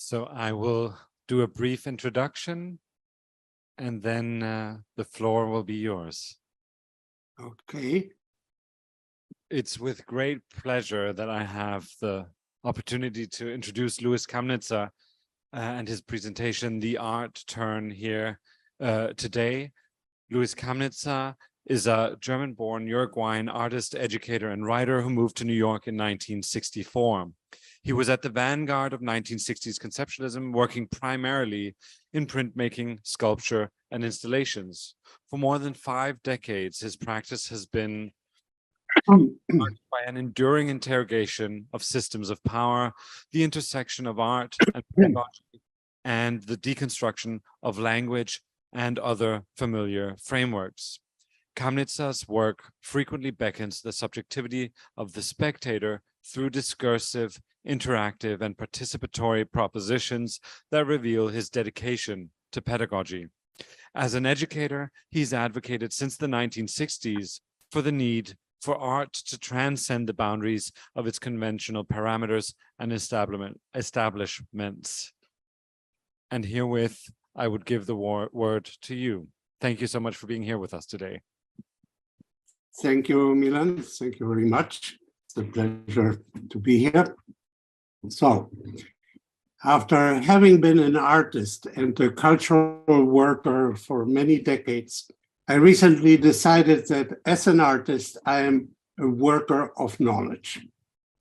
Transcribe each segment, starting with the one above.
So I will do a brief introduction and then the floor will be yours. Okay. It's with great pleasure that I have the opportunity to introduce Louis Camnitzer and his presentation, The Art Turn, here today. Louis Camnitzer is a German-born Uruguayan artist, educator, and writer who moved to New York in 1964. He was at the vanguard of 1960s conceptualism, working primarily in printmaking, sculpture, and installations. For more than 5 decades, his practice has been marked by an enduring interrogation of systems of power, the intersection of art and pedagogy, and the deconstruction of language and other familiar frameworks. Camnitzer's work frequently beckons the subjectivity of the spectator through discursive, interactive, and participatory propositions that reveal his dedication to pedagogy. As an educator, he's advocated since the 1960s for the need for art to transcend the boundaries of its conventional parameters and establishments. And herewith, I would give the word to you. Thank you so much for being here with us today. Thank you, Milan. Thank you very much. It's a pleasure to be here. So, after having been an artist and a cultural worker for many decades, I recently decided that as an artist, I am a worker of knowledge.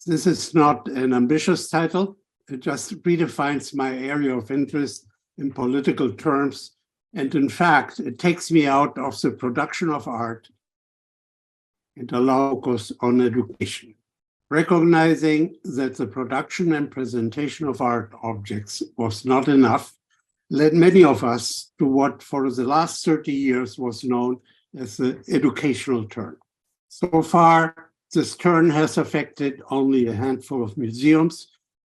This is not an ambitious title. It just redefines my area of interest in political terms. And in fact, it takes me out of the production of art and allows focus on education. Recognizing that the production and presentation of art objects was not enough, led many of us to what for the last 30 years was known as the educational turn. So far, this turn has affected only a handful of museums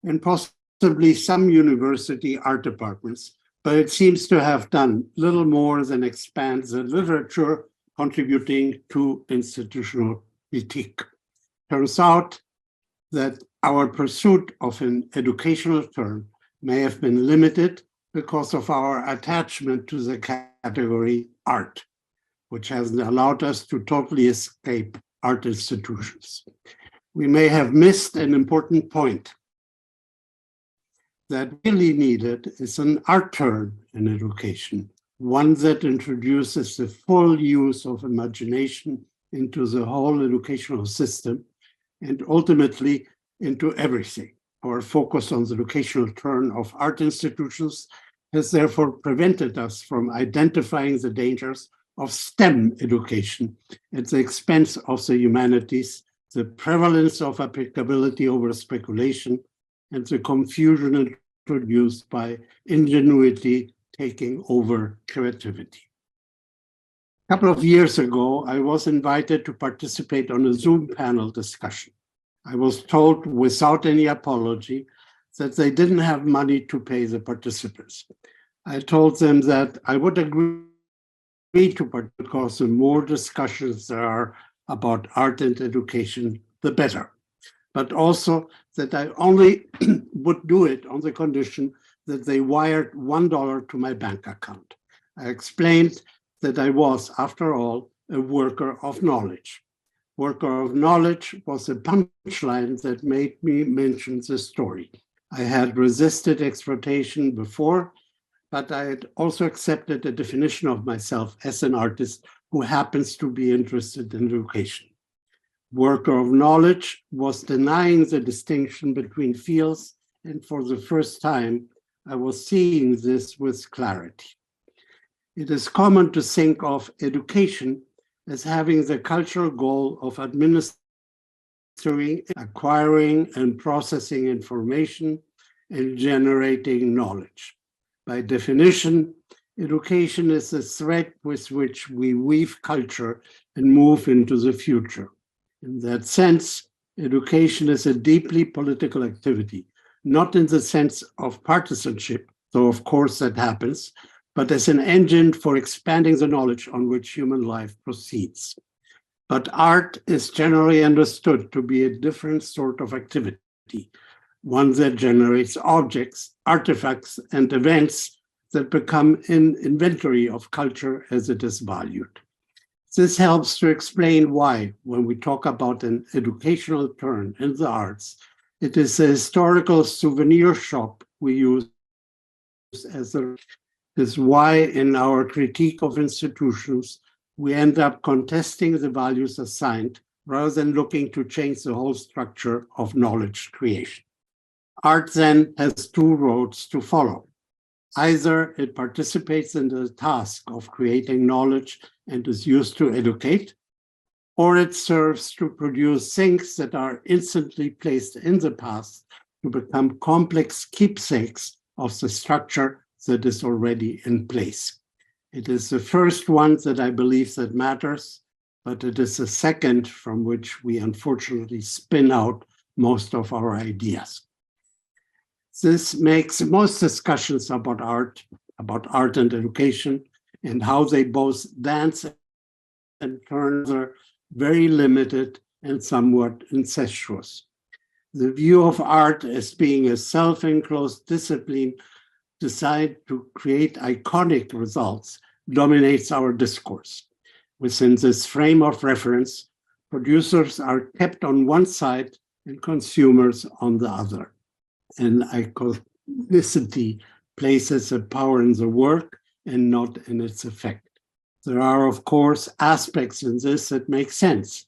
and possibly some university art departments, but it seems to have done little more than expand the literature contributing to institutional critique. Turns out that our pursuit of an educational turn may have been limited because of our attachment to the category art, which hasn't allowed us to totally escape art institutions. We may have missed an important point. That really needed is an art turn in education, one that introduces the full use of imagination into the whole educational system and ultimately into everything. Our focus on the educational turn of art institutions has therefore prevented us from identifying the dangers of STEM education at the expense of the humanities, the prevalence of applicability over speculation, and the confusion introduced by ingenuity taking over creativity. A couple of years ago, I was invited to participate on a Zoom panel discussion. I was told without any apology that they didn't have money to pay the participants. I told them that I would agree to participate because the more discussions there are about art and education, the better. But also that I only would do it on the condition that they wired $1 to my bank account. I explained that I was, after all, a worker of knowledge. Worker of knowledge was a punchline that made me mention the story. I had resisted exploitation before, but I had also accepted a definition of myself as an artist who happens to be interested in education. Worker of knowledge was denying the distinction between fields, and for the first time, I was seeing this with clarity. It is common to think of education as having the cultural goal of administering, acquiring, and processing information and generating knowledge. By definition, education is the thread with which we weave culture and move into the future. In that sense, education is a deeply political activity, not in the sense of partisanship, though of course that happens, but as an engine for expanding the knowledge on which human life proceeds. But art is generally understood to be a different sort of activity, one that generates objects, artifacts, and events that become an inventory of culture as it is valued. This helps to explain why, when we talk about an educational turn in the arts, it is a historical souvenir shop we use as a. This is why in our critique of institutions, we end up contesting the values assigned rather than looking to change the whole structure of knowledge creation. Art then has two roads to follow. Either it participates in the task of creating knowledge and is used to educate, or it serves to produce things that are instantly placed in the past to become complex keepsakes of the structure that is already in place. It is the first one that I believe that matters, but it is the second from which we unfortunately spin out most of our ideas. This makes most discussions about art and education, and how they both dance and turn are very limited and somewhat incestuous. The view of art as being a self-enclosed discipline designed to create iconic results dominates our discourse. Within this frame of reference, producers are kept on one side and consumers on the other. And iconicity places a power in the work and not in its effect. There are, of course, aspects in this that make sense.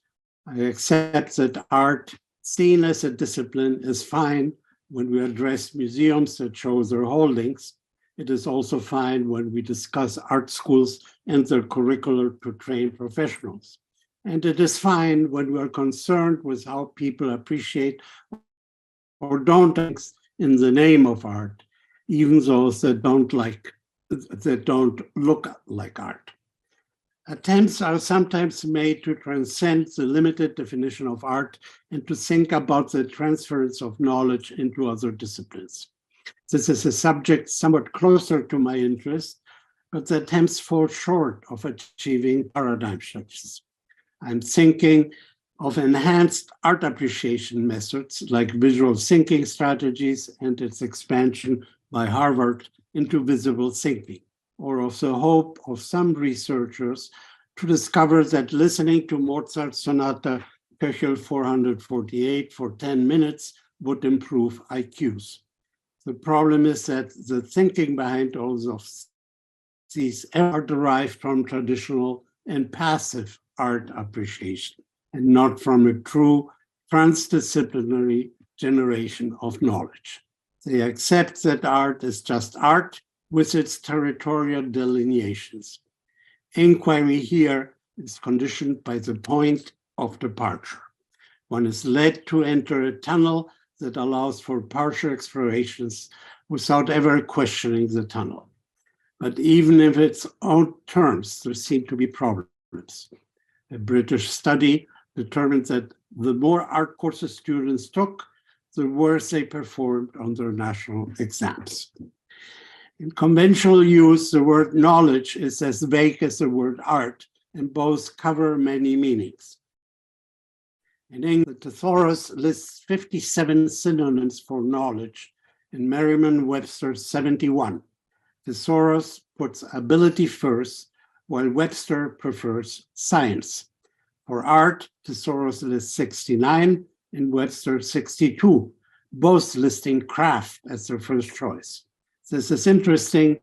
I accept that art, seen as a discipline, is fine when we address museums that show their holdings. It is also fine when we discuss art schools and their curricula to train professionals. And it is fine when we are concerned with how people appreciate or don't in the name of art, even those that don't look like art. Attempts are sometimes made to transcend the limited definition of art and to think about the transference of knowledge into other disciplines. This is a subject somewhat closer to my interest, but the attempts fall short of achieving paradigm shifts. I'm thinking of enhanced art appreciation methods like visual thinking strategies and its expansion by Harvard into visible thinking, or of the hope of some researchers to discover that listening to Mozart's Sonata Köchel 448 for 10 minutes would improve IQs. The problem is that the thinking behind all of these are derived from traditional and passive art appreciation, and not from a true transdisciplinary generation of knowledge. They accept that art is just art with its territorial delineations. Inquiry here is conditioned by the point of departure. One is led to enter a tunnel that allows for partial explorations without ever questioning the tunnel. But even in its own terms, there seem to be problems. A British study determined that the more art courses students took, the worse they performed on their national exams. In conventional use, the word knowledge is as vague as the word art, and both cover many meanings. In English, the thesaurus lists 57 synonyms for knowledge, and Merriam-Webster 71. Thesaurus puts ability first, while Webster prefers science. For art, Thesaurus lists 69 and Webster 62, both listing craft as their first choice. This is interesting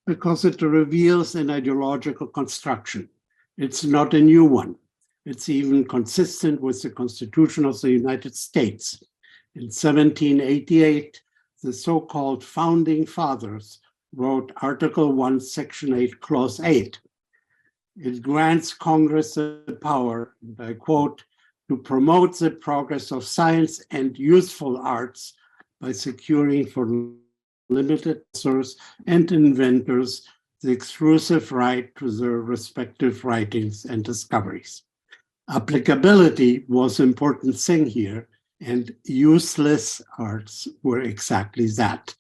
because it reveals an ideological construction. It's not a new one. It's even consistent with the Constitution of the United States. In 1788, the so-called Founding Fathers wrote Article 1, Section 8, Clause 8. It grants Congress the power, and I quote, to promote the progress of science and useful arts by securing for limited authors and inventors the exclusive right to their respective writings and discoveries. Applicability was an important thing here, and useless arts were exactly that.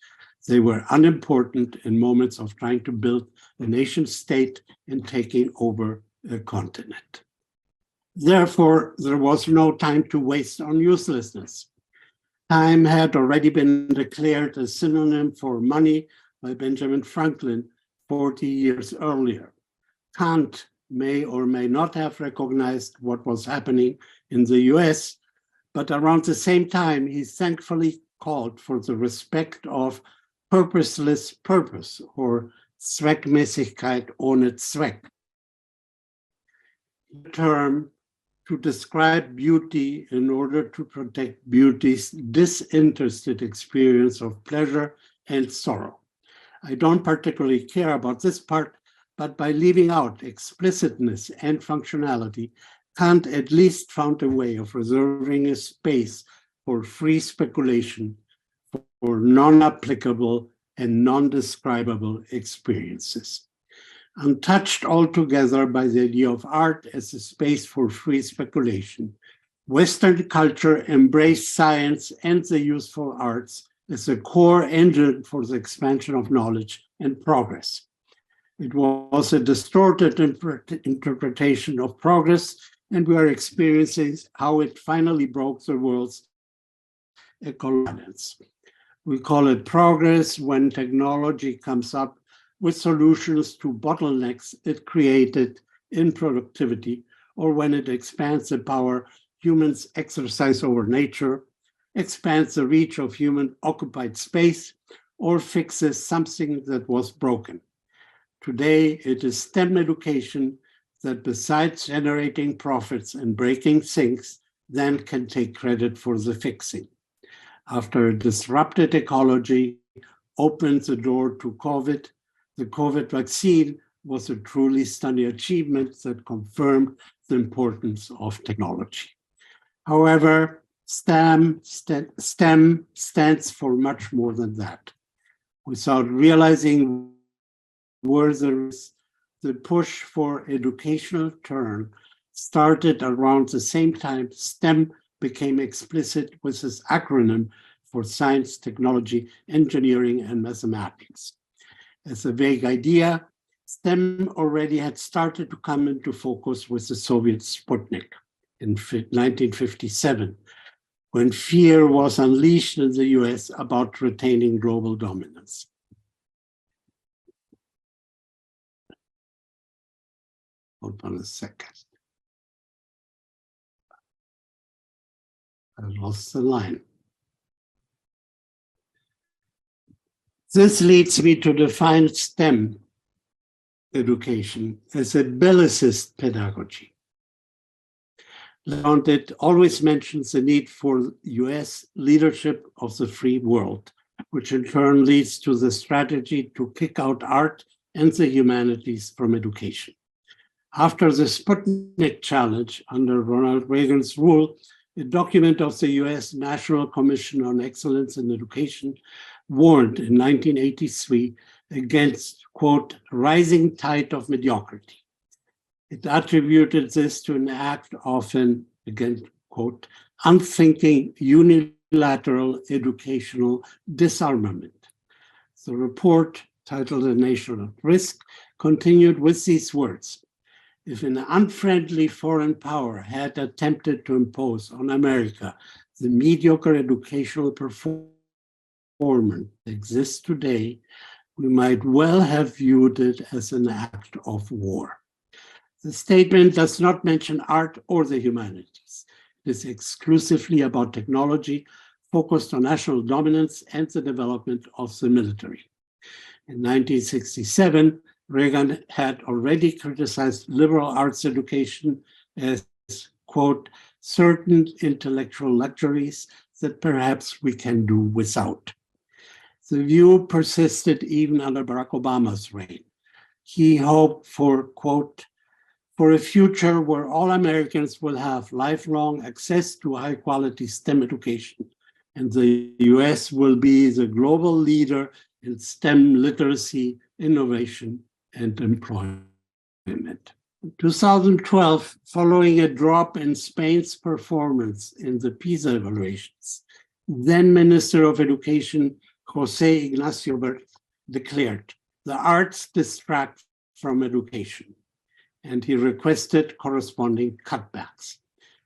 They were unimportant in moments of trying to build a nation state and taking over a continent. Therefore, there was no time to waste on uselessness. Time had already been declared a synonym for money by Benjamin Franklin 40 years earlier. Kant may or may not have recognized what was happening in the US, but around the same time, he thankfully called for the respect of purposeless purpose, or Zweckmäßigkeit ohne Zweck, a term to describe beauty in order to protect beauty's disinterested experience of pleasure and sorrow. I don't particularly care about this part, but by leaving out explicitness and functionality, Kant at least found a way of reserving a space for free speculation for non-applicable and non-describable experiences. Untouched altogether by the idea of art as a space for free speculation, Western culture embraced science and the useful arts as a core engine for the expansion of knowledge and progress. It was a distorted interpretation of progress, and we are experiencing how it finally broke the world's equivalence. We call it progress when technology comes up with solutions to bottlenecks it created in productivity, or when it expands the power humans exercise over nature, expands the reach of human occupied space, or fixes something that was broken. Today, it is STEM education that, besides generating profits and breaking things, then can take credit for the fixing. After a disrupted ecology opened the door to COVID, the COVID vaccine was a truly stunning achievement that confirmed the importance of technology. However, STEM stands for much more than that. Without realizing where the push for educational turn started around the same time STEM became explicit with its acronym for science, technology, engineering, and mathematics. As a vague idea, STEM already had started to come into focus with the Soviet Sputnik in 1957, when fear was unleashed in the US about retaining global dominance. Hold on a second. I lost the line. This leads me to define STEM education as a bellicist pedagogy. It always mentions the need for US leadership of the free world, which in turn leads to the strategy to kick out art and the humanities from education. After the Sputnik challenge under Ronald Reagan's rule, a document of the US National Commission on Excellence in Education warned in 1983 against, quote, rising tide of mediocrity. It attributed this to an act of an, again, quote, unthinking unilateral educational disarmament. The report, titled A Nation at Risk, continued with these words: if an unfriendly foreign power had attempted to impose on America the mediocre educational performance that exists today, we might well have viewed it as an act of war. The statement does not mention art or the humanities. It is exclusively about technology, focused on national dominance and the development of the military. In 1967, Reagan had already criticized liberal arts education as, quote, certain intellectual luxuries that perhaps we can do without. The view persisted even under Barack Obama's reign. He hoped for, quote, for a future where all Americans will have lifelong access to high-quality STEM education, and the US will be the global leader in STEM literacy, innovation, and employment. In 2012, following a drop in Spain's performance in the PISA evaluations, then Minister of Education Jose Ignacio Bert declared, the arts distract from education, and he requested corresponding cutbacks.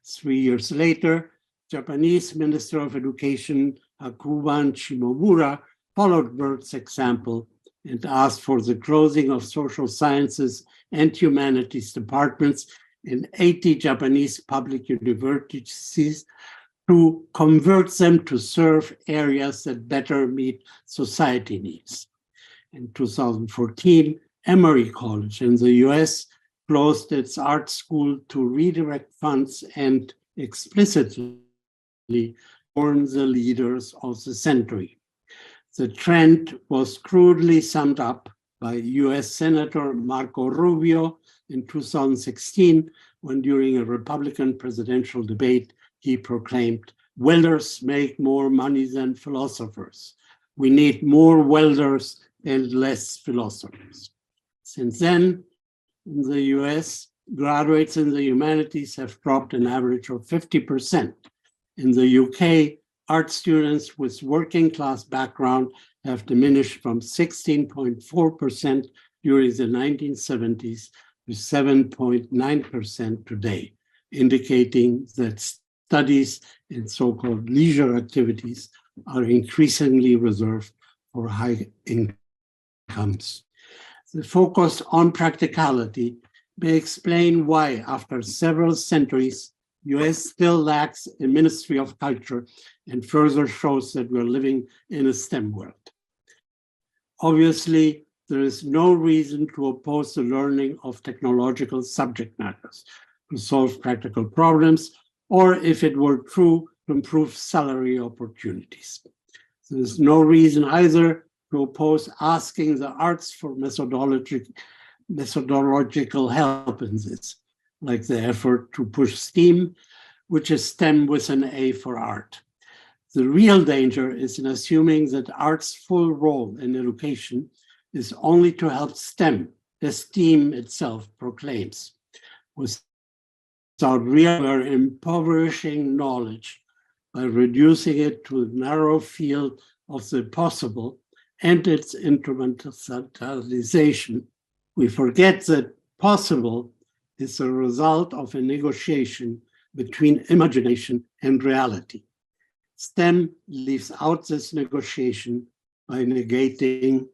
3 years later, Japanese Minister of Education Hakuban Shimomura followed Bert's example and asked for the closing of social sciences and humanities departments in 80 Japanese public universities to convert them to serve areas that better meet society needs. In 2014, Emory College in the US closed its art school to redirect funds and explicitly warn the leaders of the century. The trend was crudely summed up by US Senator Marco Rubio in 2016, when during a Republican presidential debate, he proclaimed, "Welders make more money than philosophers. We need more welders and less philosophers." Since then, in the US, graduates in the humanities have dropped an average of 50%. In the UK, art students with working class background have diminished from 16.4% during the 1970s to 7.9% today, indicating that studies in so-called leisure activities are increasingly reserved for high incomes. The focus on practicality may explain why, after several centuries, US still lacks a Ministry of Culture and further shows that we're living in a STEM world. Obviously, there is no reason to oppose the learning of technological subject matters to solve practical problems, or if it were true, to improve salary opportunities. There is no reason either to oppose asking the arts for methodological help in this, like the effort to push STEAM, which is STEM with an A for art. The real danger is in assuming that art's full role in education is only to help STEM, as STEAM itself proclaims. Without we're impoverishing knowledge by reducing it to a narrow field of the possible and its instrumentalization. We forget that possible is a result of a negotiation between imagination and reality. STEM leaves out this negotiation by negating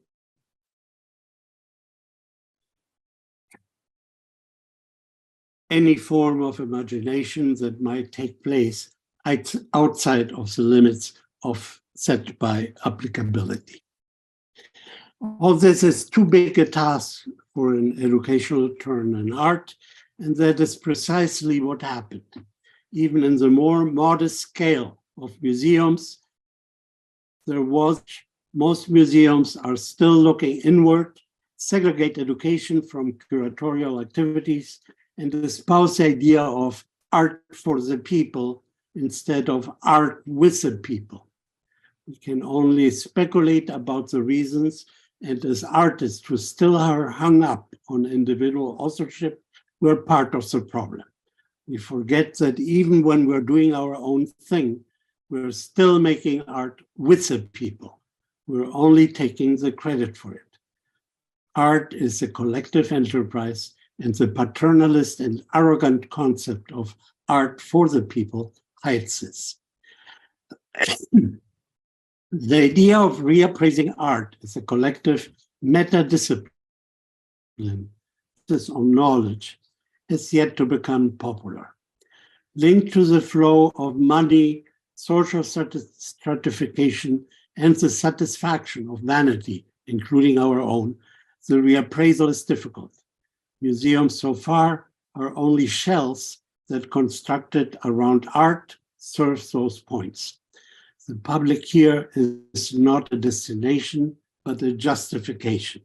any form of imagination that might take place outside of the limits set by applicability. All this is too big a task for an educational turn in art, and that is precisely what happened. Even in the more modest scale of museums, most museums are still looking inward, segregate education from curatorial activities, and espouse the idea of art for the people instead of art with the people. We can only speculate about the reasons, and as artists who still are hung up on individual authorship, we're part of the problem. We forget that even when we're doing our own thing, we're still making art with the people. We're only taking the credit for it. Art is a collective enterprise, and the paternalist and arrogant concept of art for the people hides this. The idea of reappraising art as a collective meta-discipline, this on knowledge, has yet to become popular. Linked to the flow of money, social stratification, and the satisfaction of vanity, including our own, the reappraisal is difficult. Museums so far are only shells that constructed around art serve those points. The public here is not a destination, but a justification.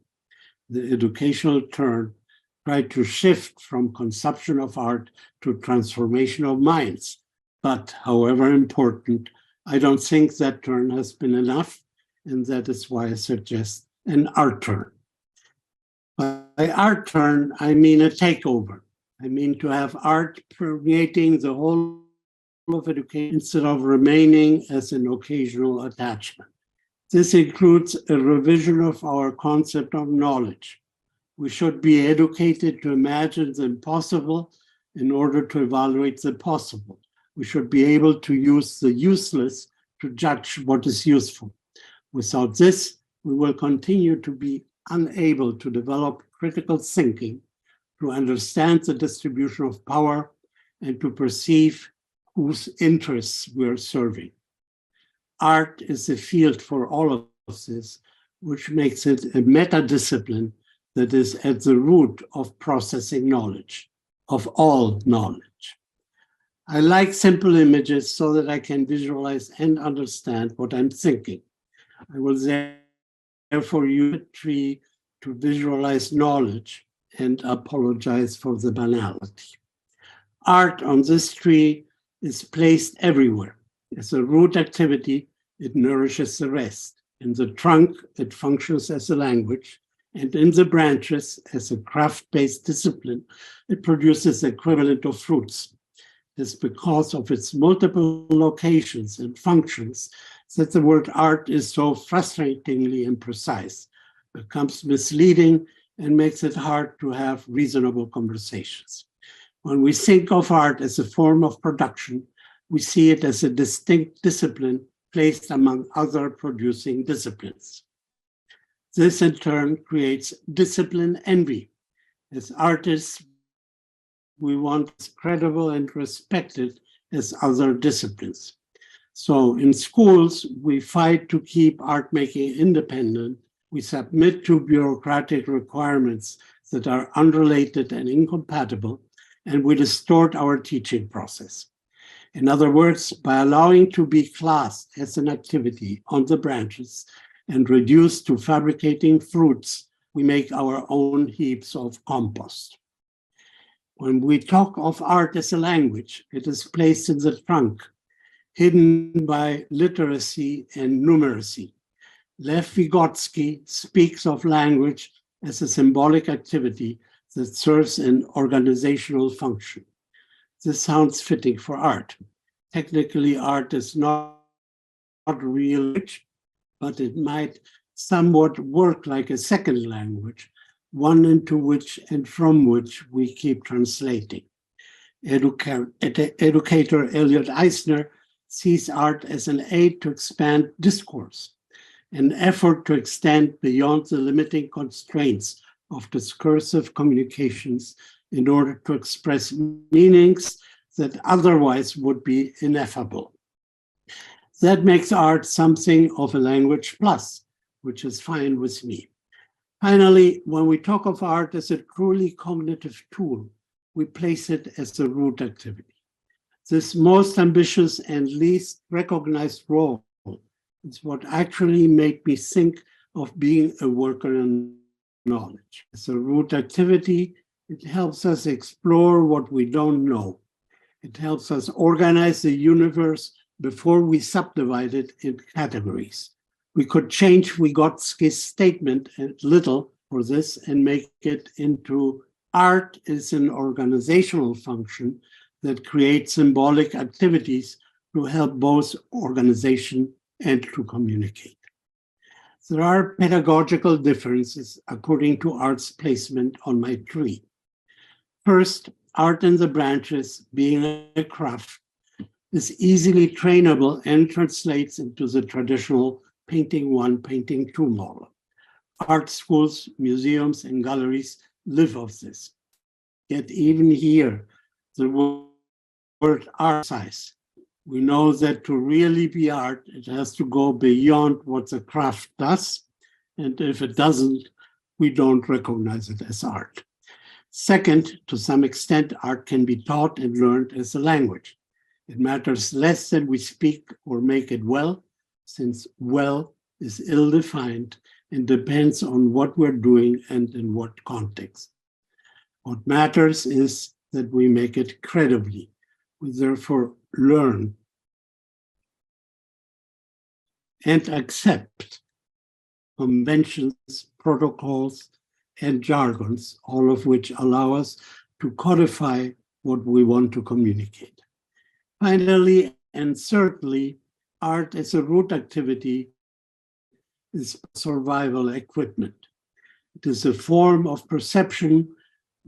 The educational turn tried to shift from consumption of art to transformation of minds. But however important, I don't think that turn has been enough, and that is why I suggest an art turn. By art turn, I mean a takeover. I mean to have art permeating the whole of education instead of remaining as an occasional attachment. This includes a revision of our concept of knowledge. We should be educated to imagine the impossible in order to evaluate the possible. We should be able to use the useless to judge what is useful. Without this, we will continue to be unable to develop critical thinking, to understand the distribution of power, and to perceive whose interests we are serving. Art is a field for all of this, which makes it a meta-discipline that is at the root of processing knowledge, of all knowledge. I like simple images so that I can visualize and understand what I'm thinking. I will therefore use a tree to visualize knowledge and apologize for the banality. Art on this tree is placed everywhere. As a root activity, it nourishes the rest. In the trunk, it functions as a language, and in the branches, as a craft-based discipline, it produces the equivalent of fruits. It's because of its multiple locations and functions that the word art is so frustratingly imprecise, becomes misleading, and makes it hard to have reasonable conversations. When we think of art as a form of production, we see it as a distinct discipline placed among other producing disciplines. This in turn creates discipline envy. As artists, we want as credible and respected as other disciplines. So in schools, we fight to keep art making independent. We submit to bureaucratic requirements that are unrelated and incompatible, and we distort our teaching process. In other words, by allowing to be classed as an activity on the branches and reduced to fabricating fruits, we make our own heaps of compost. When we talk of art as a language, it is placed in the trunk, hidden by literacy and numeracy. Lev Vygotsky speaks of language as a symbolic activity that serves an organizational function. This sounds fitting for art. Technically, art is not real language, but it might somewhat work like a second language, one into which and from which we keep translating. Educator Elliot Eisner sees art as an aid to expand discourse, an effort to extend beyond the limiting constraints of discursive communications in order to express meanings that otherwise would be ineffable. That makes art something of a language plus, which is fine with me. Finally, when we talk of art as a truly cognitive tool, we place it as a root activity. This most ambitious and least recognized role is what actually made me think of being a worker in knowledge. As a root activity, it helps us explore what we don't know. It helps us organize the universe before we subdivide it in categories. We could change Vygotsky's statement a little for this and make it into art is an organizational function that creates symbolic activities to help both organization and to communicate. There are pedagogical differences according to art's placement on my tree. First, art in the branches, being a craft, is easily trainable and translates into the traditional painting one, painting two model. Art schools, museums, and galleries live off this. Yet even here, the word art size. We know that to really be art, it has to go beyond what the craft does. And if it doesn't, we don't recognize it as art. Second, to some extent, art can be taught and learned as a language. It matters less that we speak or make it well, since well is ill-defined and depends on what we're doing and in what context. What matters is that we make it credibly. We therefore learn and accept conventions, protocols, and jargons, all of which allow us to codify what we want to communicate. Finally, and certainly, art as a root activity is survival equipment. It is a form of perception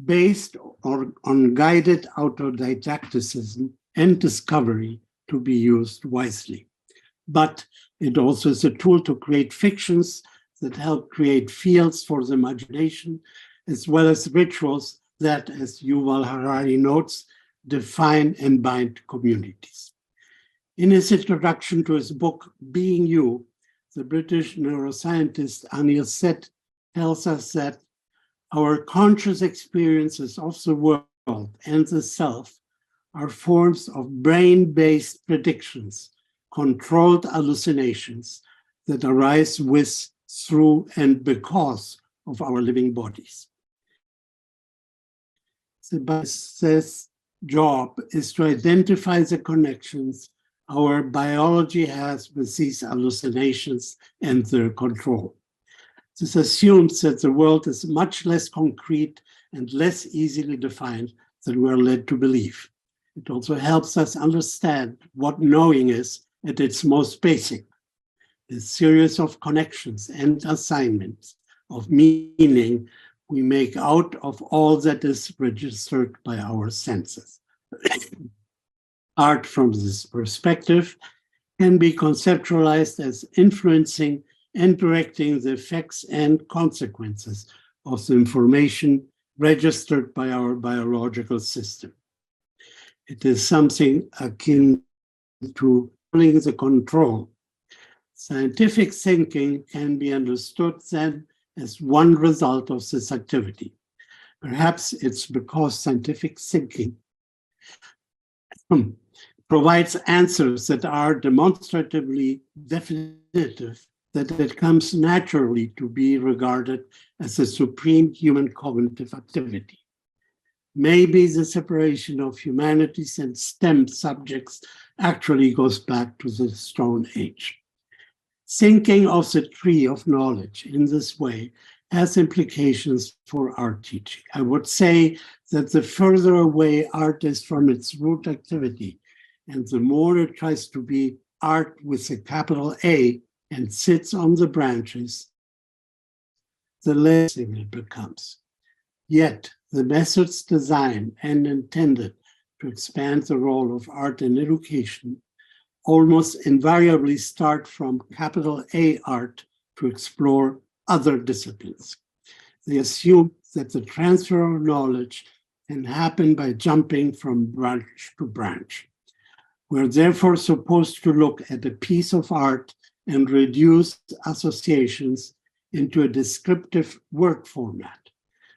based on guided autodidacticism and discovery to be used wisely. But it also is a tool to create fictions that help create fields for the imagination, as well as rituals that, as Yuval Harari notes, define and bind communities. In his introduction to his book, Being You, the British neuroscientist Anil Seth tells us that our conscious experiences of the world and the self are forms of brain-based predictions, controlled hallucinations that arise with, through, and because of our living bodies. Sebastian's job is to identify the connections our biology has with these hallucinations and their control. This assumes that the world is much less concrete and less easily defined than we're led to believe. It also helps us understand what knowing is at its most basic, a series of connections and assignments of meaning we make out of all that is registered by our senses. Art from this perspective can be conceptualized as influencing and directing the effects and consequences of the information registered by our biological system. It is something akin to pulling the control. Scientific thinking can be understood then as one result of this activity. Perhaps it's because scientific thinking provides answers that are demonstratively definitive that it comes naturally to be regarded as a supreme human cognitive activity. Maybe the separation of humanities and STEM subjects actually goes back to the Stone Age. Thinking of the tree of knowledge in this way has implications for art teaching. I would say that the further away art is from its root activity, and the more it tries to be art with a capital A and sits on the branches, the less it becomes. Yet, the methods designed and intended to expand the role of art in education almost invariably start from capital A art to explore other disciplines. They assume that the transfer of knowledge can happen by jumping from branch to branch. We're therefore supposed to look at a piece of art and reduce associations into a descriptive work format.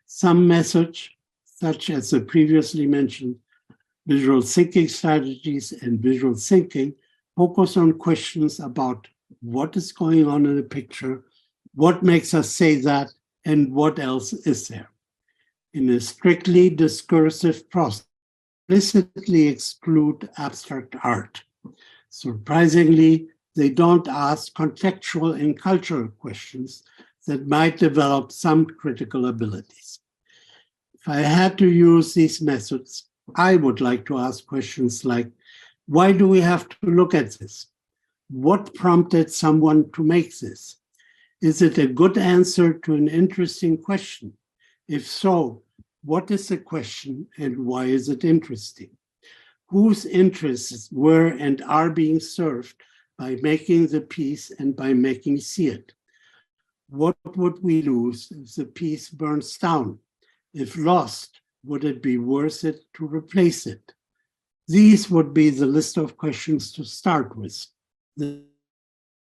Some methods, such as the previously mentioned visual thinking strategies and visual thinking, focus on questions about what is going on in a picture, what makes us say that, and what else is there. In a strictly discursive process, explicitly exclude abstract art. Surprisingly, they don't ask contextual and cultural questions that might develop some critical abilities. If I had to use these methods, I would like to ask questions like, why do we have to look at this? What prompted someone to make this? Is it a good answer to an interesting question? If so, what is the question and why is it interesting? Whose interests were and are being served by making the piece and by making see it? What would we lose if the piece burns down? If lost, would it be worth it to replace it? These would be the list of questions to start with. Then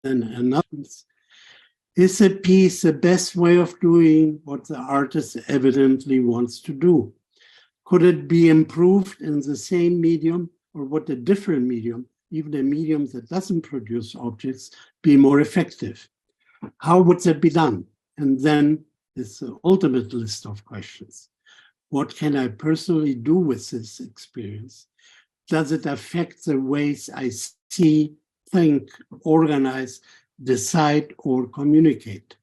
another, is a piece the best way of doing what the artist evidently wants to do? Could it be improved in the same medium, or would a different medium, even a medium that doesn't produce objects, be more effective? How would that be done? And then it's the ultimate list of questions. What can I personally do with this experience? Does it affect the ways I see, think, organize, decide, or communicate?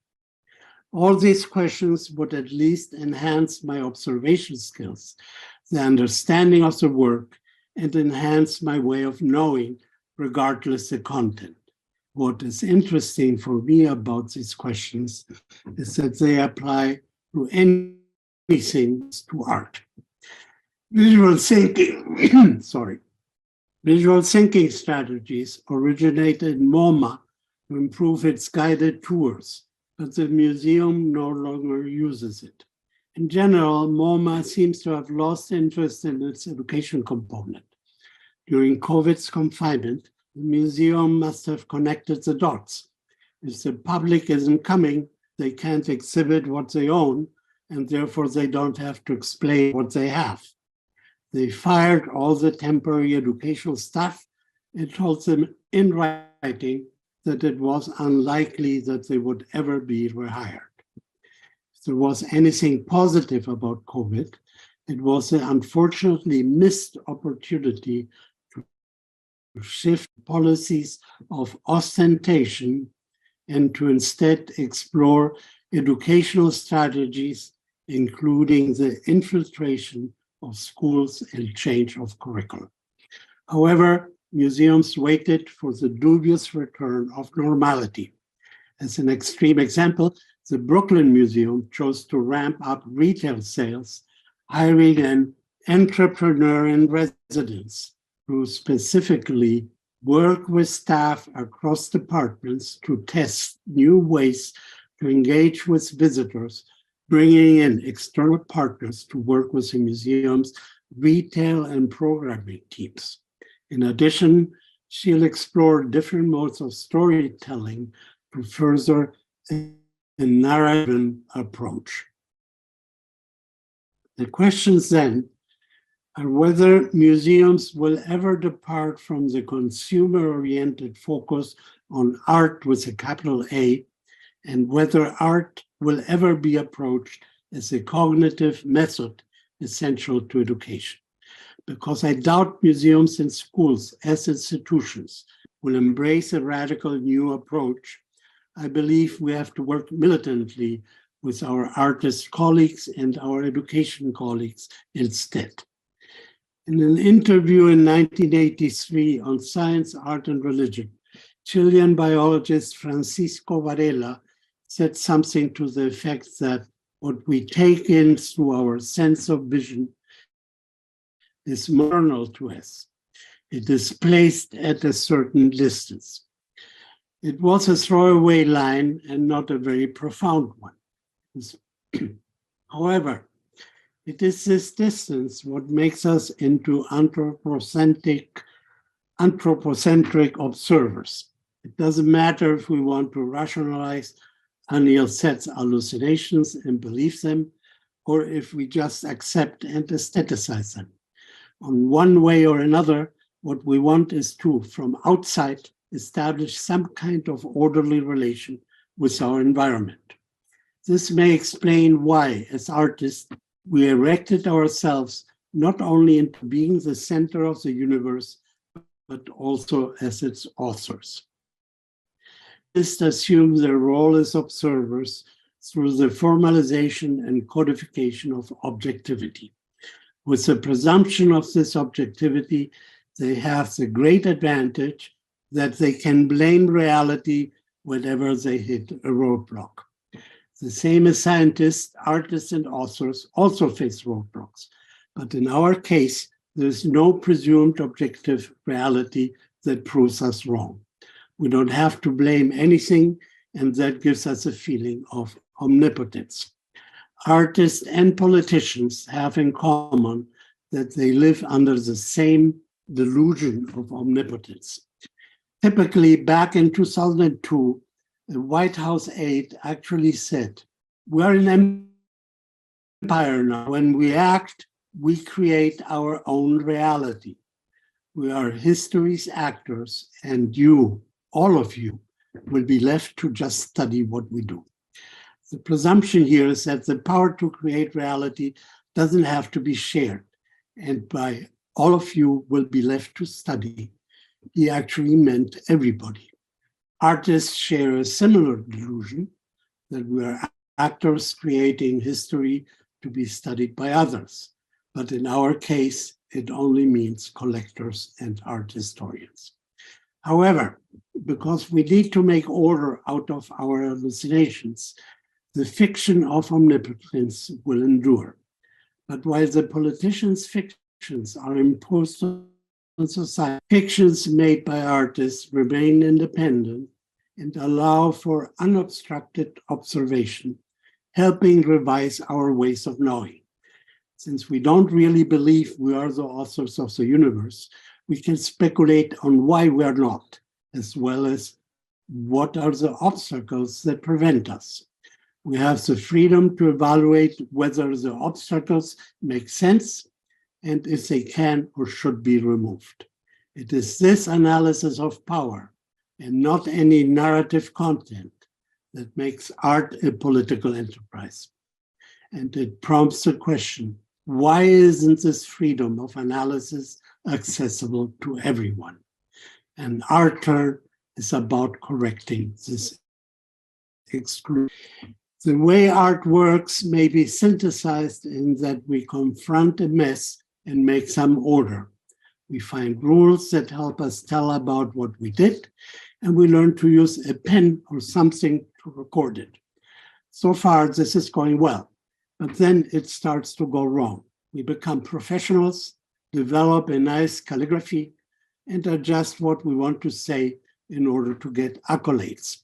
All these questions would at least enhance my observation skills, the understanding of the work, and enhance my way of knowing, regardless the content. What is interesting for me about these questions is that they apply to anything, to art. Visual thinking, Visual thinking strategies originated in MoMA to improve its guided tours, but the museum no longer uses it. In general, MoMA seems to have lost interest in its education component. During COVID's confinement, the museum must have connected the dots. If the public isn't coming, they can't exhibit what they own, and therefore they don't have to explain what they have. They fired all the temporary educational staff and told them in writing that it was unlikely that they would ever be rehired. If there was anything positive about COVID, it was the unfortunately missed opportunity to shift policies of ostentation and to instead explore educational strategies, including the infiltration of schools and change of curriculum. However, museums waited for the dubious return of normality. As an extreme example, the Brooklyn Museum chose to ramp up retail sales, hiring an entrepreneur in residence who specifically work with staff across departments to test new ways to engage with visitors, bringing in external partners to work with the museum's retail and programming teams. In addition, she'll explore different modes of storytelling to further a narrative approach. The questions then are whether museums will ever depart from the consumer-oriented focus on art with a capital A, and whether art will ever be approached as a cognitive method essential to education. Because I doubt museums and schools as institutions will embrace a radical new approach, I believe we have to work militantly with our artist colleagues and our education colleagues instead. In an interview in 1983 on Science, Art, and Religion, Chilean biologist Francisco Varela said something to the effect that what we take in through our sense of vision is external to us. It is placed at a certain distance. It was a throwaway line and not a very profound one. However, it is this distance what makes us into anthropocentric observers. It doesn't matter if we want to rationalize Anil Seth's hallucinations and believe them, or if we just accept and aestheticize them. On one way or another, what we want is to, from outside, establish some kind of orderly relation with our environment. This may explain why, as artists, we erected ourselves not only into being the center of the universe, but also as its authors. This assumes their role as observers through the formalization and codification of objectivity. With the presumption of this objectivity, they have the great advantage that they can blame reality whenever they hit a roadblock. The same as scientists, artists, and authors also face roadblocks. But in our case, there is no presumed objective reality that proves us wrong. We don't have to blame anything, and that gives us a feeling of omnipotence. Artists and politicians have in common that they live under the same delusion of omnipotence. Typically, back in 2002, a White House aide actually said, "We're an empire now. When we act, we create our own reality. We are history's actors, and you, all of you, will be left to just study what we do." The presumption here is that the power to create reality doesn't have to be shared, and by all of you will be left to study, he actually meant everybody. Artists share a similar delusion that we are actors creating history to be studied by others. But in our case, it only means collectors and art historians. However, because we need to make order out of our hallucinations, the fiction of omnipotence will endure. But while the politicians' fictions are imposed society. Pictures made by artists remain independent and allow for unobstructed observation, helping revise our ways of knowing. Since we don't really believe we are the authors of the universe, we can speculate on why we are not, as well as what are the obstacles that prevent us. We have the freedom to evaluate whether the obstacles make sense and if they can or should be removed. It is this analysis of power and not any narrative content that makes art a political enterprise. And it prompts the question, why isn't this freedom of analysis accessible to everyone? And our turn is about correcting this exclusion. The way art works may be synthesized in that we confront a mess and make some order. We find rules that help us tell about what we did, and we learn to use a pen or something to record it. So far, this is going well, but then it starts to go wrong. We become professionals, develop a nice calligraphy, and adjust what we want to say in order to get accolades.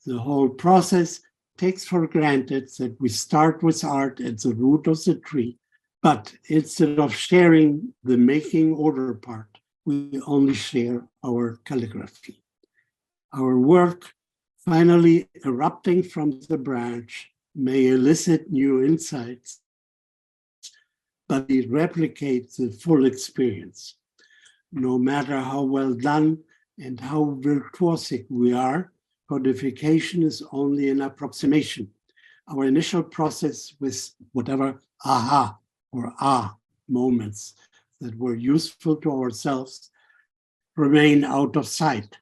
The whole process takes for granted that we start with art at the root of the tree, but instead of sharing the making order part, we only share our calligraphy. Our work, finally erupting from the branch, may elicit new insights, but it replicates the full experience. No matter how well done and how virtuosic we are, codification is only an approximation. Our initial process with whatever aha or moments that were useful to ourselves remain out of sight.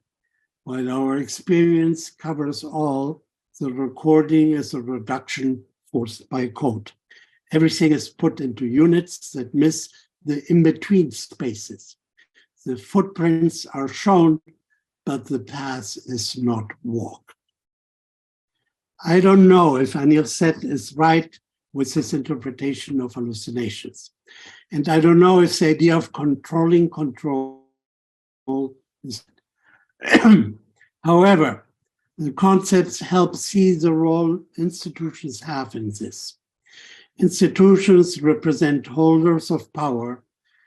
While our experience covers all, the recording is a reduction forced by code. Everything is put into units that miss the in-between spaces. The footprints are shown, but the path is not walked. I don't know if Anil Seth is right with his interpretation of hallucinations. And I don't know if the idea of controlling control is. However, the concepts help see the role institutions have in this. Institutions represent holders of power,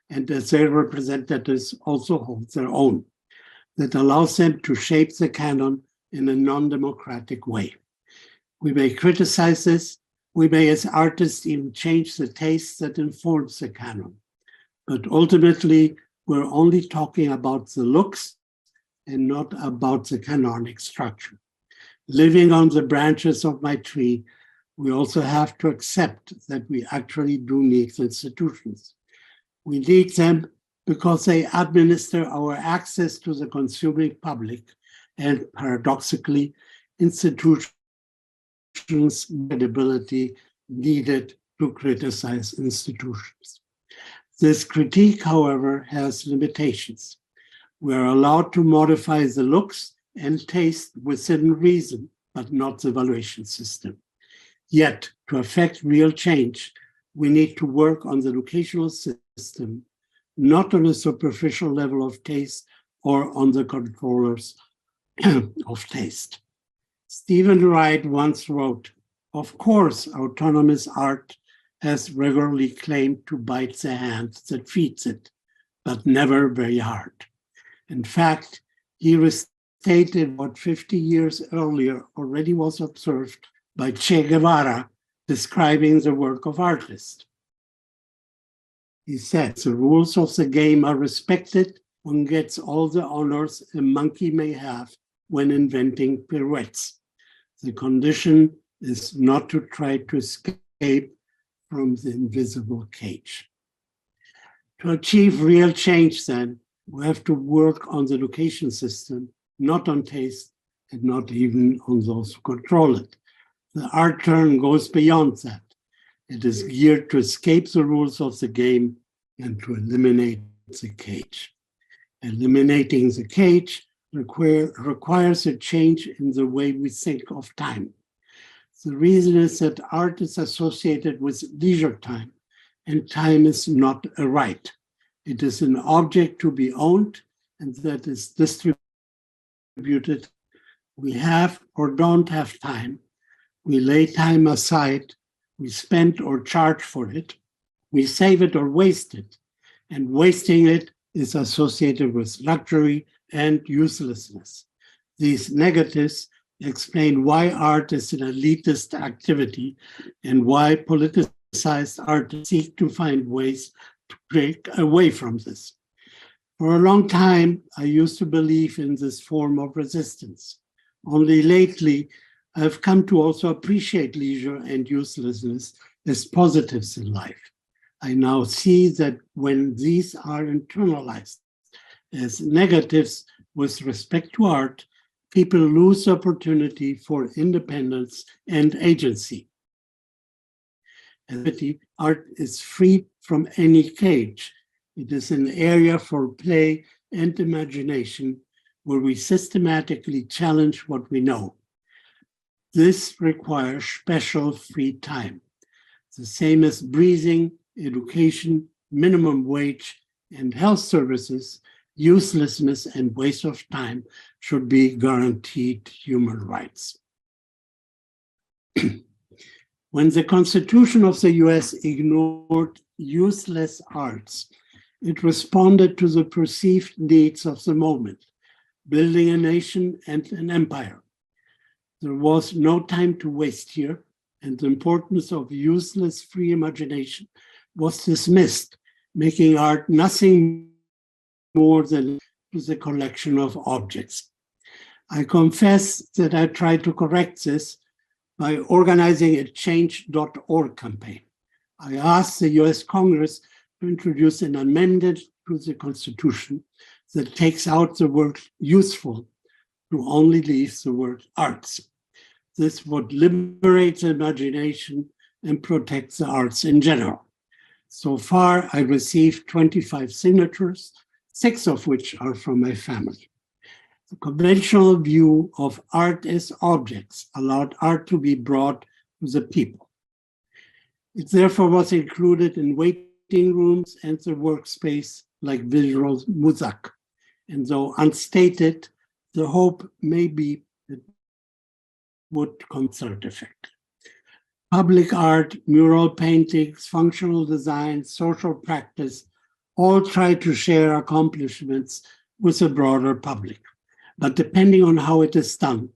and as their representatives also hold their own, that allows them to shape the canon in a non-democratic way. We may criticize this, we may as artists even change the taste that informs the canon, but ultimately we're only talking about the looks and not about the canonic structure. Living on the branches of my tree, we also have to accept that we actually do need institutions. We need them because they administer our access to the consuming public, and paradoxically, institutions' credibility needed to criticize institutions. This critique, however, has limitations. We are allowed to modify the looks and taste within reason, but not the evaluation system. Yet, to affect real change, we need to work on the educational system, not on a superficial level of taste or on the controllers of taste. Stephen Wright once wrote, "Of course, autonomous art has regularly claimed to bite the hand that feeds it, but never very hard." In fact, he restated what 50 years earlier already was observed by Che Guevara describing the work of artists. He said, "The rules of the game are respected. One gets all the honors a monkey may have when inventing pirouettes. The condition is not to try to escape from the invisible cage." To achieve real change, then, we have to work on the education system, not on taste, and not even on those who control it. The art turn goes beyond that. It is geared to escape the rules of the game and to eliminate the cage. Eliminating the cage requires a change in the way we think of time. The reason is that art is associated with leisure time, and time is not a right. It is an object to be owned and that is distributed. We have or don't have time. We lay time aside. We spend or charge for it. We save it or waste it. And wasting it is associated with luxury and uselessness. These negatives explain why art is an elitist activity and why politicized artists seek to find ways to break away from this. For a long time, I used to believe in this form of resistance. Only lately, I've come to also appreciate leisure and uselessness as positives in life. I now see that when these are internalized as negatives with respect to art, people lose opportunity for independence and agency. Art is free from any cage. It is an area for play and imagination where we systematically challenge what we know. This requires special free time. The same as breathing, education, minimum wage, and health services, uselessness and waste of time should be guaranteed human rights. When the Constitution of the US ignored useless arts, it responded to the perceived needs of the moment, building a nation and an empire. There was no time to waste here, and the importance of useless free imagination was dismissed, making art nothing more than the collection of objects. I confess that I tried to correct this by organizing a change.org campaign. I asked the US Congress to introduce an amendment to the Constitution that takes out the word useful to only leave the word arts. This would liberate the imagination and protect the arts in general. So far, I received 25 signatures, 6 of which are from my family. The conventional view of art as objects allowed art to be brought to the people. It therefore was included in waiting rooms and the workspace like visual mosaic. And though unstated, the hope may be that it would concert effect. Public art, mural paintings, functional design, social practice, all try to share accomplishments with a broader public. But depending on how it is done,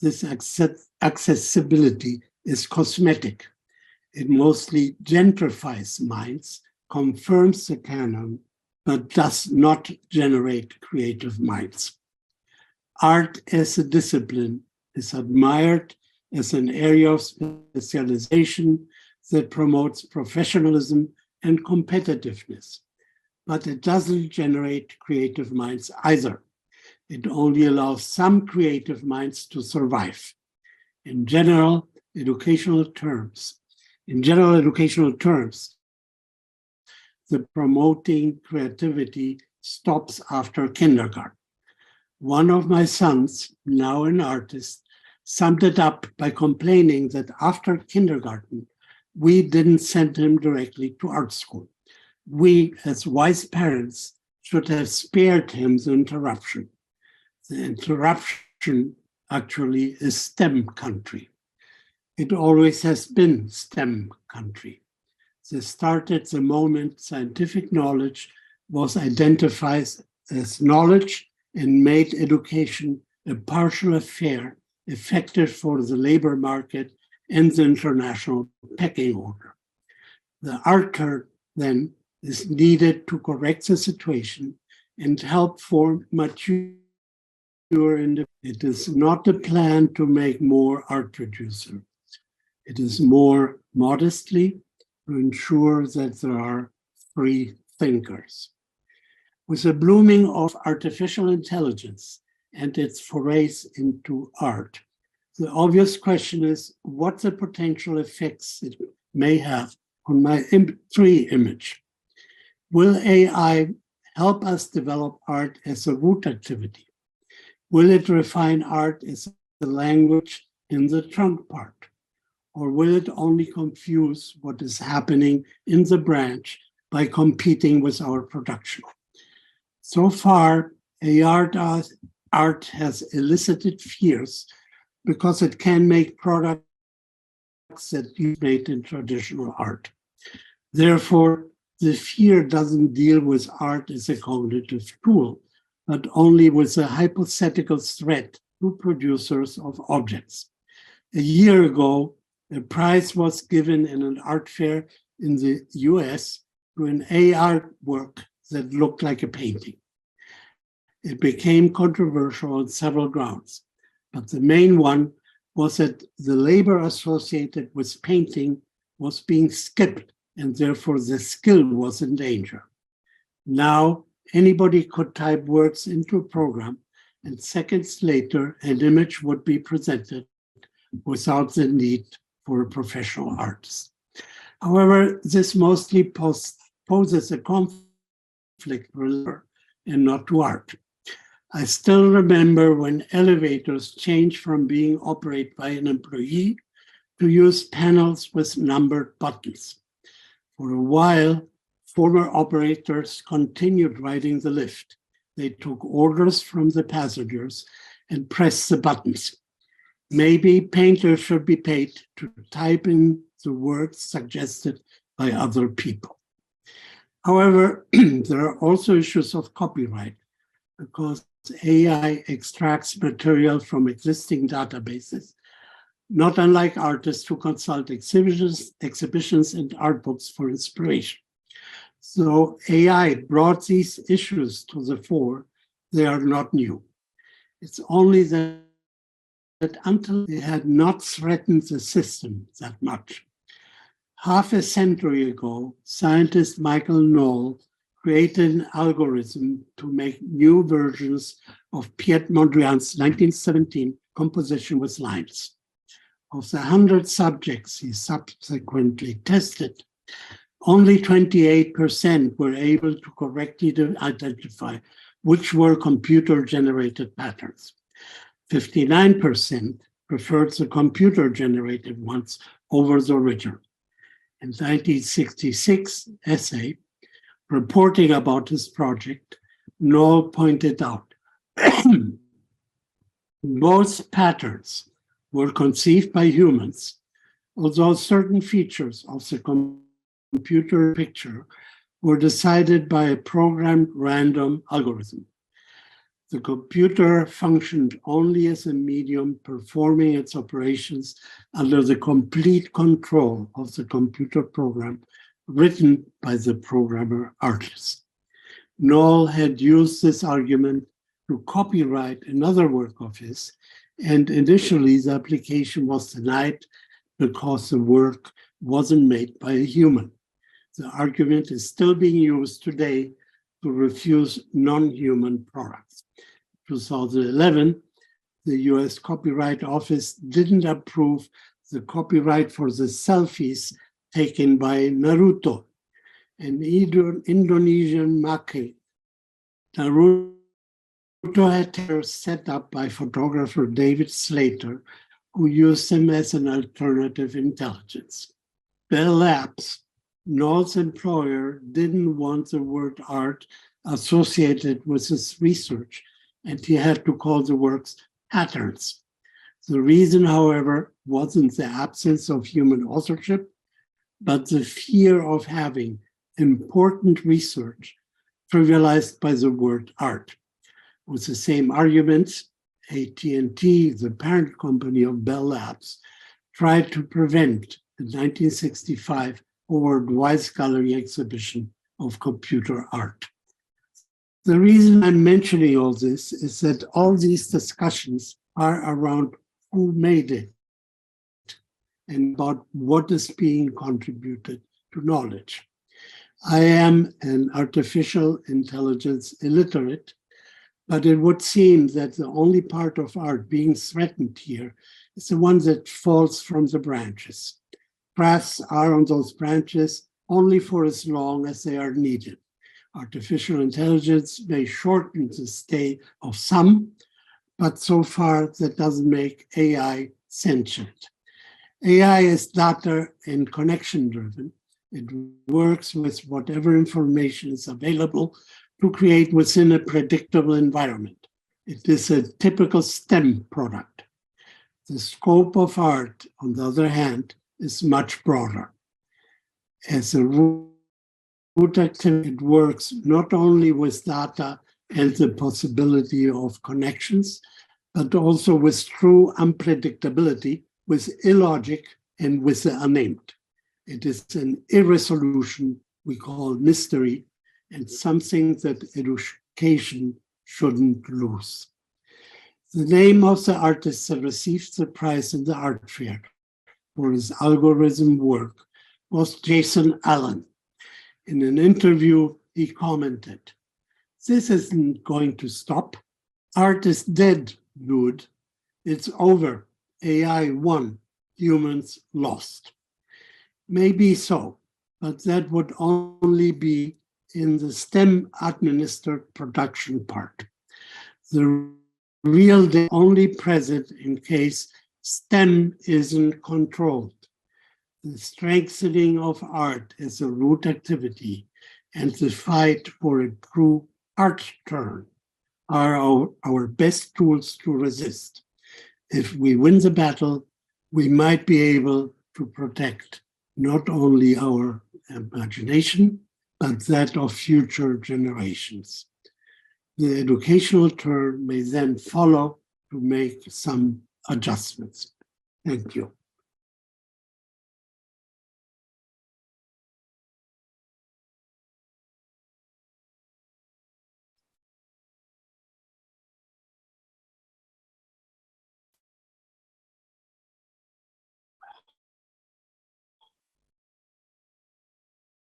this accessibility is cosmetic. It mostly gentrifies minds, confirms the canon, but does not generate creative minds. Art as a discipline is admired as an area of specialization that promotes professionalism and competitiveness, but it doesn't generate creative minds either. It only allows some creative minds to survive. In general educational terms, the promoting creativity stops after kindergarten. One of my sons, now an artist, summed it up by complaining that after kindergarten, we didn't send him directly to art school. We, as wise parents, should have spared him the interruption. The interruption actually is STEM country. It always has been STEM country. This started the moment scientific knowledge was identified as knowledge and made education a partial affair effective for the labor market and the international pecking order. The arter, then, is needed to correct the situation and help form mature individuals. It is not a plan to make more art producers. It is more modestly to ensure that there are free thinkers. With the blooming of artificial intelligence and its forays into art, the obvious question is what the potential effects it may have on my free image. Will AI help us develop art as a root activity? Will it refine art as a language in the trunk part? Or will it only confuse what is happening in the branch by competing with our production. So far, art has elicited fears because it can make products that you made in traditional art. Therefore, the fear doesn't deal with art as a cognitive tool, but only with a hypothetical threat to producers of objects. A year ago, a prize was given in an art fair in the US to an AR work that looked like a painting. It became controversial on several grounds, but the main one was that the labor associated with painting was being skipped, and therefore the skill was in danger. Now, anybody could type words into a program, and seconds later, an image would be presented without the need for a professional artist. However, this mostly poses a conflict for labor and not to art. I still remember when elevators changed from being operated by an employee to use panels with numbered buttons. For a while, former operators continued riding the lift. They took orders from the passengers and pressed the buttons. Maybe painters should be paid to type in the words suggested by other people. However, there are also issues of copyright, because AI extracts material from existing databases, not unlike artists who consult exhibitions and art books for inspiration. So AI brought these issues to the fore. They are not new. It's only that until they had not threatened the system that much. Half a century ago, scientist Michael Knoll created an algorithm to make new versions of Piet Mondrian's 1917 composition with lines. Of the 100 subjects he subsequently tested, only 28% were able to correctly identify which were computer-generated patterns. 59% preferred the computer-generated ones over the original. In 1966 essay, reporting about his project, Knoll pointed out both patterns were conceived by humans, although certain features of the computer picture were decided by a programmed random algorithm. The computer functioned only as a medium performing its operations under the complete control of the computer program written by the programmer artist. Knoll had used this argument to copyright another work of his, and initially the application was denied because the work wasn't made by a human. The argument is still being used today to refuse non-human products. 2011, the US Copyright Office didn't approve the copyright for the selfies taken by Naruto, an Indonesian macaque. Naruto had set up by photographer David Slater, who used him as an alternative intelligence. Bell Labs, Knoll's employer, didn't want the word art associated with his research, and he had to call the works patterns. The reason, however, wasn't the absence of human authorship, but the fear of having important research trivialized by the word art. With the same arguments, AT&T, the parent company of Bell Labs, tried to prevent the 1965 Howard Weiss Gallery exhibition of computer art. The reason I'm mentioning all this is that all these discussions are around who made it and about what is being contributed to knowledge. I am an artificial intelligence illiterate, but it would seem that the only part of art being threatened here is the one that falls from the branches. Crafts are on those branches only for as long as they are needed. Artificial intelligence may shorten the stay of some, but so far that doesn't make AI sentient. AI is data and connection driven, It works with whatever information is available to create within a predictable environment. It is a typical STEM product. The scope of art, on the other hand, is much broader. As a root activity, it works not only with data and the possibility of connections, but also with true unpredictability, with illogic, and with the unnamed. It is an irresolution we call mystery, and something that education shouldn't lose. The name of the artist that received the prize in the art fair for his algorithm work was Jason Allen. In an interview, he commented, "This isn't going to stop. Art is dead, dude. It's over. AI won. Humans lost." Maybe so, but that would only be in the STEM administered production part. The real day only present in case STEM isn't controlled. The strengthening of art as a root activity and the fight for a true art turn are our best tools to resist. If we win the battle, we might be able to protect not only our imagination, but that of future generations. The educational turn may then follow to make some adjustments. Thank you.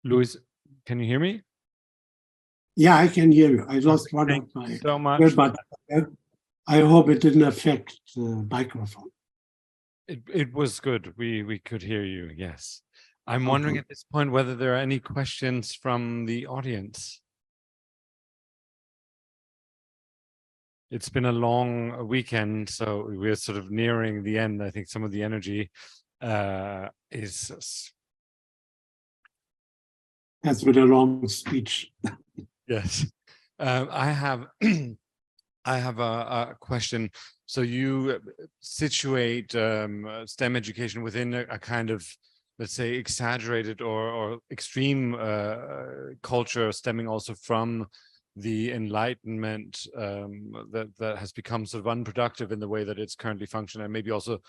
Louis, can you hear me? Yeah, I can hear you. I lost one of my so much. But I hope it didn't affect the microphone. It was good. We could hear you. Yes. I'm wondering at this point whether there are any questions from the audience. It's been a long weekend, so we're sort of nearing the end. I think some of the energy is. That's been a long speech. Yes. I have a question. So you situate STEM education within a kind of, let's say, exaggerated or extreme culture stemming also from the Enlightenment that has become sort of unproductive in the way that it's currently functioning, and maybe also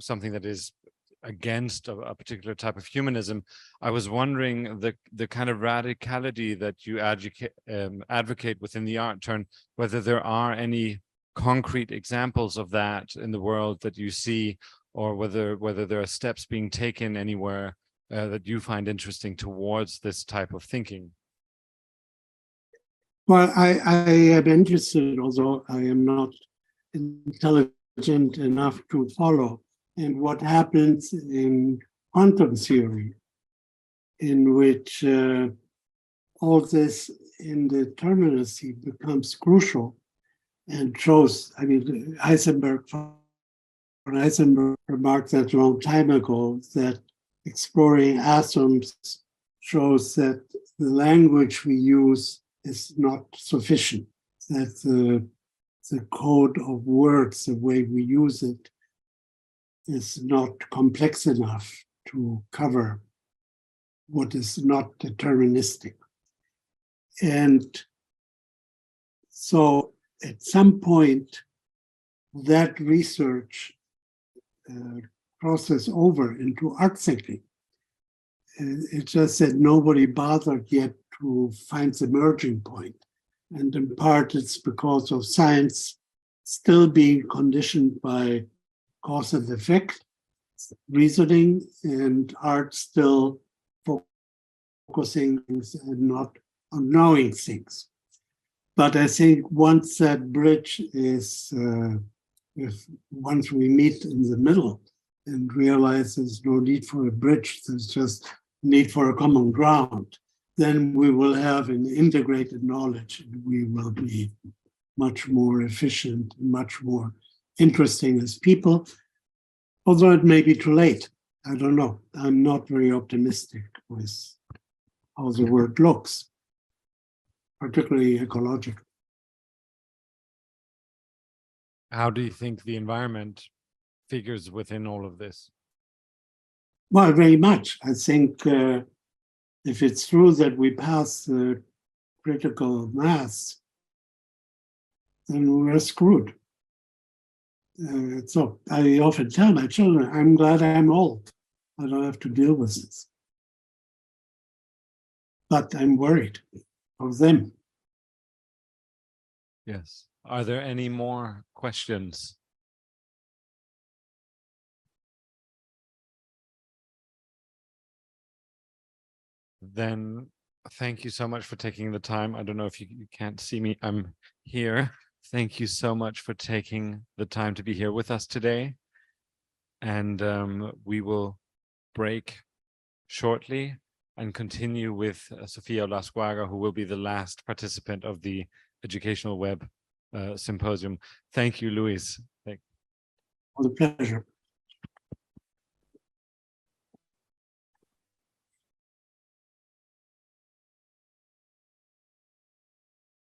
something that is against a particular type of humanism. I was wondering the kind of radicality that you advocate within the art turn, whether there are any concrete examples of that in the world that you see, or whether there are steps being taken anywhere that you find interesting towards this type of thinking. Well, I am interested, although I am not intelligent enough to follow, in what happens in quantum theory, in which all this indeterminacy becomes crucial and shows, I mean, Heisenberg remarked that a long time ago that exploring atoms shows that the language we use is not sufficient, that the code of words, the way we use it, is not complex enough to cover what is not deterministic. And so at some point, that research crosses over into art thinking. It's just that nobody bothered yet to find the merging point. And in part, it's because of science still being conditioned by cause and effect reasoning, and art still focusing and not on knowing things. But I think once that bridge is, once we meet in the middle and realize there's no need for a bridge, there's just need for a common ground, then we will have an integrated knowledge, and we will be much more efficient, much more interesting as people, although it may be too late. I don't know. I'm not very optimistic with how the world looks, particularly ecological. How do you think the environment figures within all of this? Well, very much. I think if it's true that we pass the critical mass, then we're screwed. So I often tell my children, I'm glad I'm old. I don't have to deal with this. But I'm worried of them. Yes. Are there any more questions? Then thank you so much for taking the time. I don't know if you can't see me. I'm here. Thank you so much for taking the time to be here with us today. And we will break shortly and continue with Sofia Lasquaga, who will be the last participant of the Educational Web Symposium. Thank you, Luis. All the pleasure.